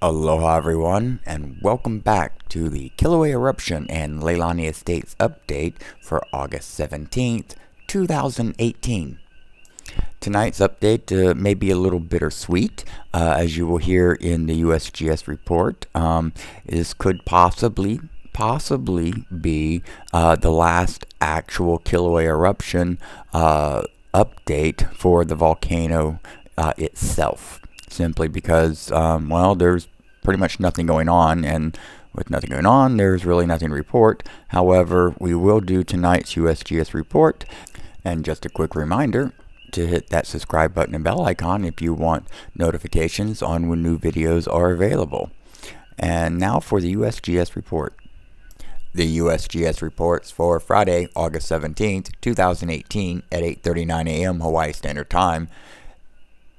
Aloha everyone, and welcome back to the Kilauea Eruption and Leilani Estates update for August 17th, 2018. Tonight's update may be a little bittersweet, as you will hear in the USGS report. This could possibly be the last actual Kilauea Eruption update for the volcano itself. Simply because, there's pretty much nothing going on, and with nothing going on, there's really nothing to report. However, we will do tonight's USGS report, and just a quick reminder to hit that subscribe button and bell icon if you want notifications on when new videos are available. And now for the USGS report. The USGS reports for Friday, August 17th, 2018 at 8:39 a.m. Hawaii Standard Time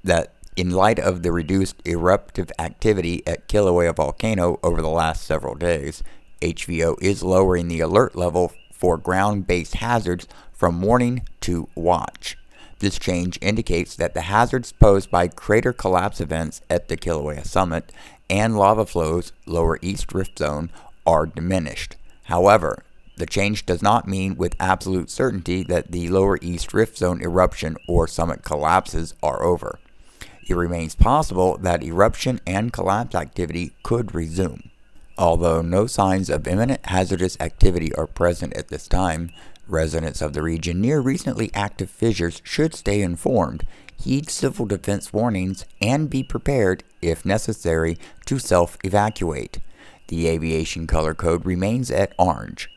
that in light of the reduced eruptive activity at Kilauea Volcano over the last several days, HVO is lowering the alert level for ground-based hazards from warning to watch. This change indicates that the hazards posed by crater collapse events at the Kilauea summit and lava flows lower East Rift Zone are diminished. However, the change does not mean with absolute certainty that the lower East Rift Zone eruption or summit collapses are over. It remains possible that eruption and collapse activity could resume. Although no signs of imminent hazardous activity are present at this time, residents of the region near recently active fissures should stay informed, heed civil defense warnings, and be prepared, if necessary, to self-evacuate. The aviation color code remains at orange.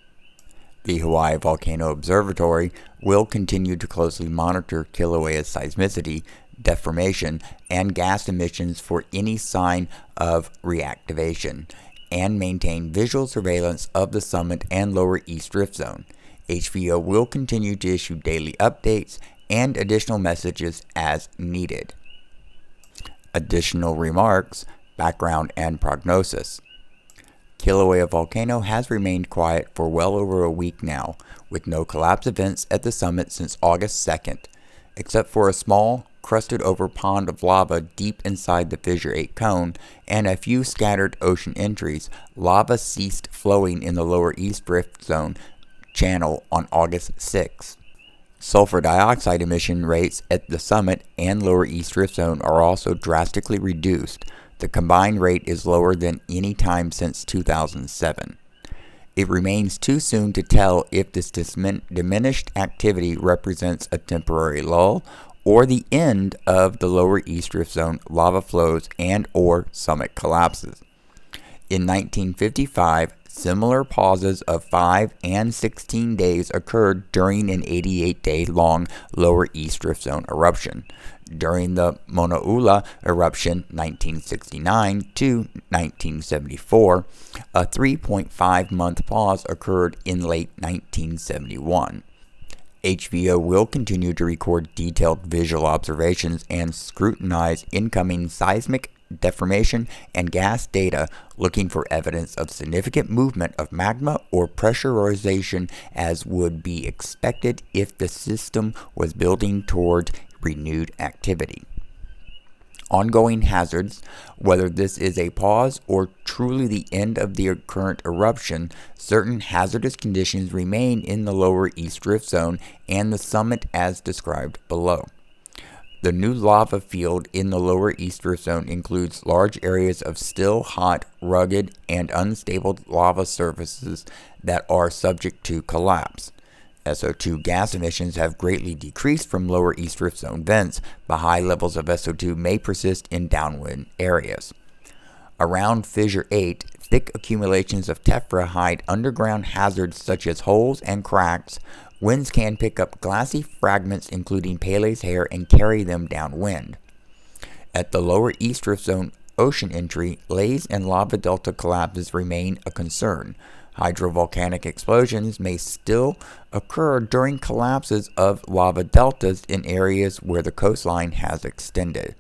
The Hawaii Volcano Observatory will continue to closely monitor Kilauea's seismicity, deformation, and gas emissions for any sign of reactivation, and maintain visual surveillance of the summit and lower East Rift Zone. HVO will continue to issue daily updates and additional messages as needed. Additional remarks, background, and prognosis. Kilauea Volcano has remained quiet for well over a week now, with no collapse events at the summit since August 2nd. Except for a small, crusted-over pond of lava deep inside the Fissure 8 cone and a few scattered ocean entries, lava ceased flowing in the lower East Rift Zone channel on August 6. Sulfur dioxide emission rates at the summit and lower East Rift Zone are also drastically reduced. The combined rate is lower than any time since 2007. It remains too soon to tell if this diminished activity represents a temporary lull or the end of the lower East Rift Zone lava flows and or summit collapses. In 1955, similar pauses of 5 and 16 days occurred during an 88-day-long lower East Rift Zone eruption. During the Mono'ula eruption 1969 to 1974, a 3.5-month pause occurred in late 1971. HVO will continue to record detailed visual observations and scrutinize incoming seismic, deformation, and gas data, looking for evidence of significant movement of magma or pressurization as would be expected if the system was building toward renewed activity. Ongoing hazards, whether this is a pause or truly the end of the current eruption, certain hazardous conditions remain in the lower East Rift Zone and the summit as described below. The new lava field in the lower East Rift Zone includes large areas of still hot, rugged, and unstable lava surfaces that are subject to collapse. SO2 gas emissions have greatly decreased from lower East Rift Zone vents, but high levels of SO2 may persist in downwind areas. Around Fissure 8, thick accumulations of tephra hide underground hazards such as holes and cracks. Winds can pick up glassy fragments including Pele's hair and carry them downwind. At the lower East Rift Zone ocean entry, lays and lava delta collapses remain a concern. Hydrovolcanic explosions may still occur during collapses of lava deltas in areas where the coastline has extended.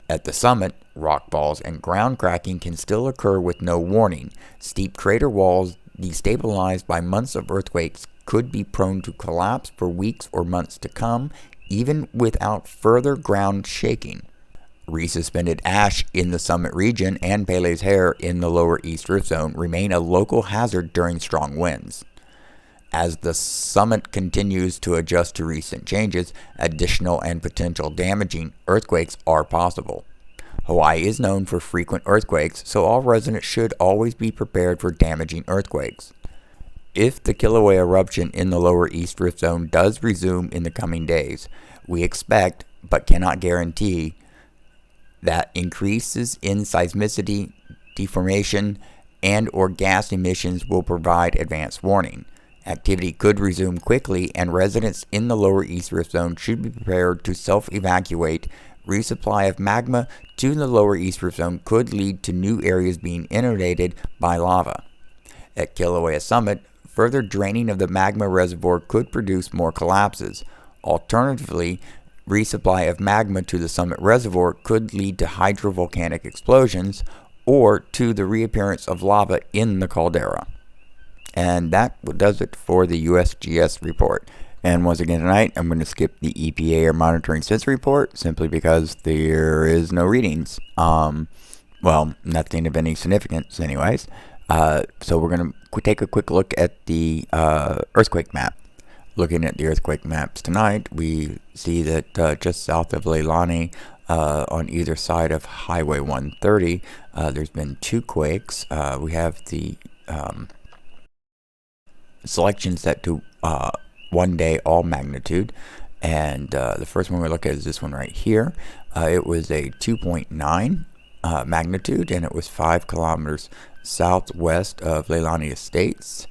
At the summit, rock falls and ground cracking can still occur with no warning. Steep crater walls, destabilized by months of earthquakes, could be prone to collapse for weeks or months to come, even without further ground shaking. Resuspended ash in the summit region and Pele's hair in the lower East Rift Zone remain a local hazard during strong winds. As the summit continues to adjust to recent changes, additional and potential damaging earthquakes are possible. Hawaii is known for frequent earthquakes, so all residents should always be prepared for damaging earthquakes. If the Kilauea eruption in the lower East Rift Zone does resume in the coming days, we expect, but cannot guarantee, that increases in seismicity, deformation, and or gas emissions will provide advance warning. Activity could resume quickly, and residents in the lower East Rift Zone should be prepared to self-evacuate. Resupply of magma to the lower East Rift Zone could lead to new areas being inundated by lava. At Kilauea Summit, further draining of the magma reservoir could produce more collapses. Alternatively, resupply of magma to the summit reservoir could lead to hydrovolcanic explosions or to the reappearance of lava in the caldera. And that does it for the USGS report. And once again tonight, I'm going to skip the EPA Air Monitoring Sensor report simply because there is no readings. Well, nothing of any significance anyways. So we're going to take a quick look at the earthquake map. Looking at the earthquake maps tonight, we see that just south of Leilani, on either side of Highway 130, there's been 2 quakes. We have the selection set to 1 day all magnitude, and the first one we look at is this one right here. It was a 2.9 magnitude, and it was 5 kilometers southwest of Leilani Estates,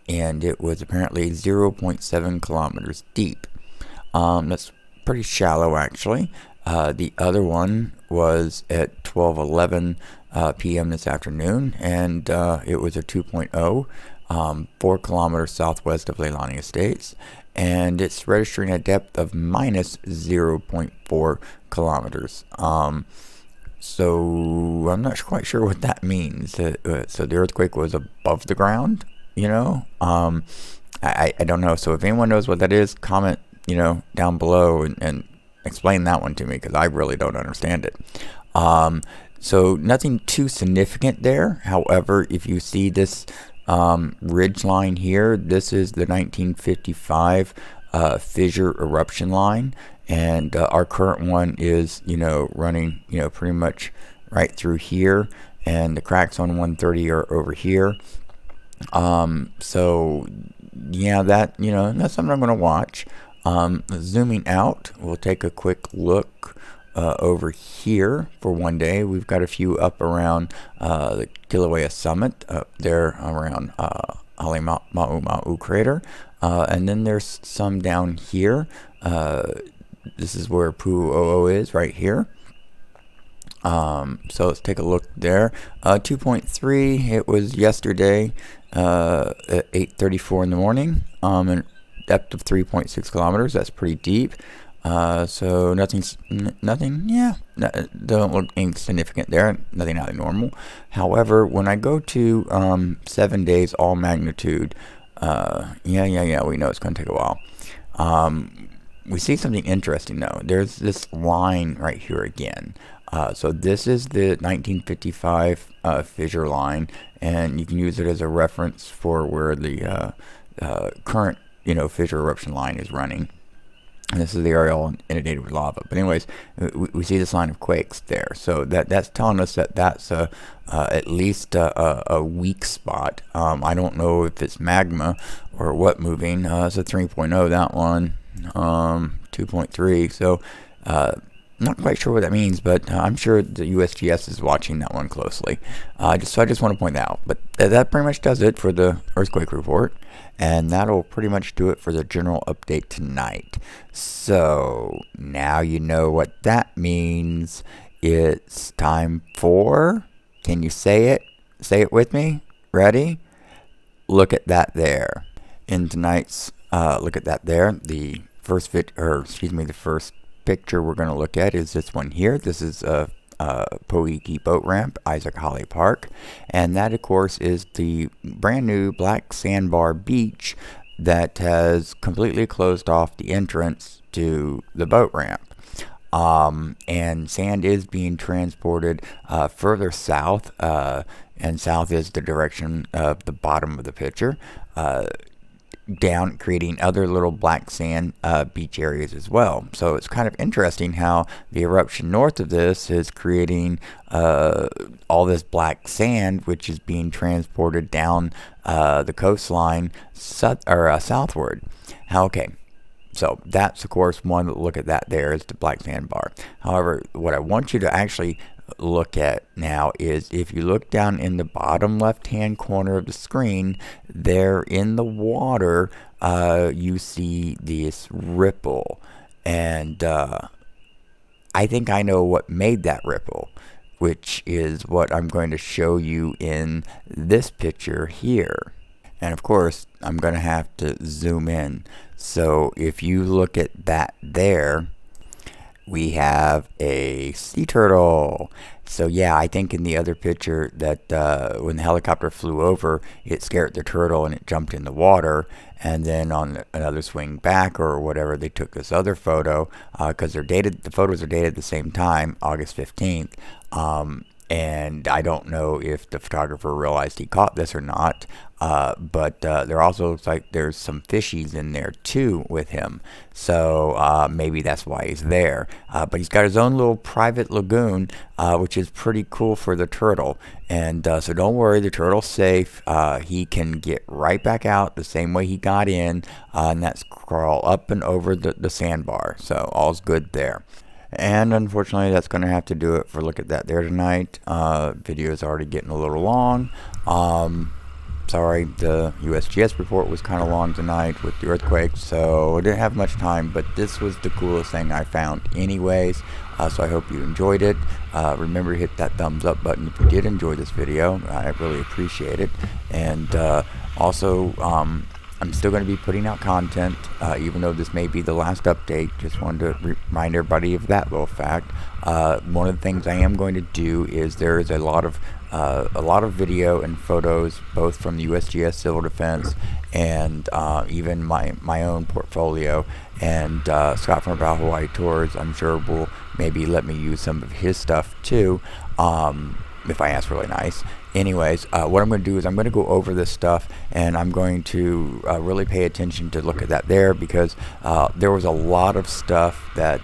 and it was apparently 0.7 kilometers deep. That's pretty shallow actually. The other one was at 12:11 p.m. this afternoon, and it was a 2.0, 4 kilometers southwest of Leilani Estates, and it's registering a depth of minus 0.4 kilometers. So I'm not quite sure what that means. So the earthquake was above the ground, you know? I don't know. So if anyone knows what that is, comment, down below and explain that one to me, because I really don't understand it. So nothing too significant there. However, if you see this ridge line here, this is the 1955 fissure eruption line, and our current one is running pretty much right through here, and the cracks on 130 are over here. So yeah, that's something I'm going to watch. Zooming out, we'll take a quick look over here for 1 day. We've got a few up around the Kilauea Summit, up there around Ma'u crater, and then there's some down here. This is where Pu'u'o is, right here. So let's take a look there. 2.3, it was yesterday at 8:34 in the morning, and depth of 3.6 kilometers. That's pretty deep. So nothing, don't look insignificant there, nothing out of normal. However, when I go to 7 days all magnitude, we know it's going to take a while. We see something interesting though. There's this line right here again. So this is the 1955 fissure line, and you can use it as a reference for where the current fissure eruption line is running. And this is the area all inundated with lava. But anyways, we see this line of quakes there. So that's telling us that that's at least a weak spot. I don't know if it's magma or what moving. It's a 3.0, that one. 2.3. So not quite sure what that means, but I'm sure the USGS is watching that one closely. I just want to point that out. But that pretty much does it for the earthquake report. And that'll pretty much do it for the general update tonight. So now you know what that means. It's time for, can you say it? Say it with me. Ready? Look at that there. In tonight's look at that there, the first the first picture we're going to look at is this one here. This is Poiki Boat Ramp, Isaac Holly Park, and that of course is the brand new black sandbar beach that has completely closed off the entrance to the boat ramp. and sand is being transported further south, and south is the direction of the bottom of the picture, down, creating other little black sand beach areas as well. So it's kind of interesting how the eruption north of this is creating all this black sand, which is being transported down the coastline southward. Okay. So that's, of course, one look at that there is the black sandbar. However, what I want you to actually look at now is if you look down in the bottom left-hand corner of the screen, there in the water, you see this ripple. And I think I know what made that ripple, which is what I'm going to show you in this picture here. And of course, I'm going to have to zoom in. So if you look at that there, we have a sea turtle. So yeah, I think in the other picture that when the helicopter flew over, it scared the turtle and it jumped in the water. And then on another swing back or whatever, they took this other photo because they're dated. The photos are dated at the same time, August 15th. And I don't know if the photographer realized he caught this or not, but there also looks like there's some fishies in there too with him, so maybe that's why he's there. But he's got his own little private lagoon, which is pretty cool for the turtle, and so don't worry, the turtle's safe. He can get right back out the same way he got in, and that's crawl up and over the sandbar, so all's good there. And unfortunately, that's going to have to do it for Look at That There tonight. Video is already getting a little long. Sorry, the USGS report was kind of long tonight with the earthquake, so I didn't have much time, but this was the coolest thing I found anyways. So I hope you enjoyed it. Remember to hit that thumbs up button if you did enjoy this video. I really appreciate it. And also, I'm still going to be putting out content, even though this may be the last update. Just wanted to remind everybody of that little fact. One of the things I am going to do is there is a lot of video and photos, both from the USGS Civil Defense and even my own portfolio. And Scott from Apau Hawaii Tours, I'm sure will maybe let me use some of his stuff too, if I ask really nice. Anyways, what I'm going to do is I'm going to go over this stuff, and I'm going to really pay attention to Look at That There, because there was a lot of stuff that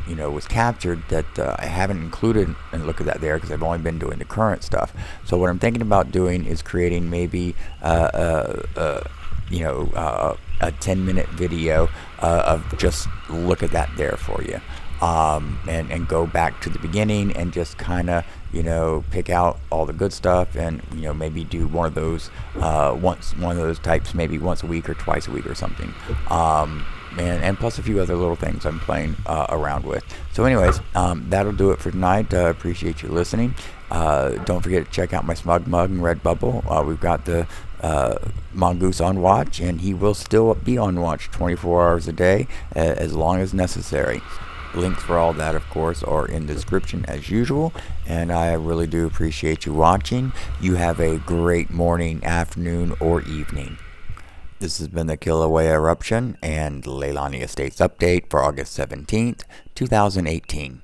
was captured that I haven't included in Look at That There because I've only been doing the current stuff. So what I'm thinking about doing is creating maybe a 10-minute video of just Look at That There for you. And go back to the beginning and just kind of pick out all the good stuff, and maybe do one of those types maybe once a week or twice a week or something, and plus a few other little things I'm playing around with. So anyways, that'll do it for tonight. Appreciate you listening. Don't forget to check out my Smug Mug and Redbubble. We've got the Mongoose on watch, and he will still be on watch 24 hours a day as long as necessary. Links for all that, of course, are in the description as usual, and I really do appreciate you watching. You have a great morning, afternoon, or evening. This has been the Kilauea Eruption and Leilani Estates update for August 17th, 2018.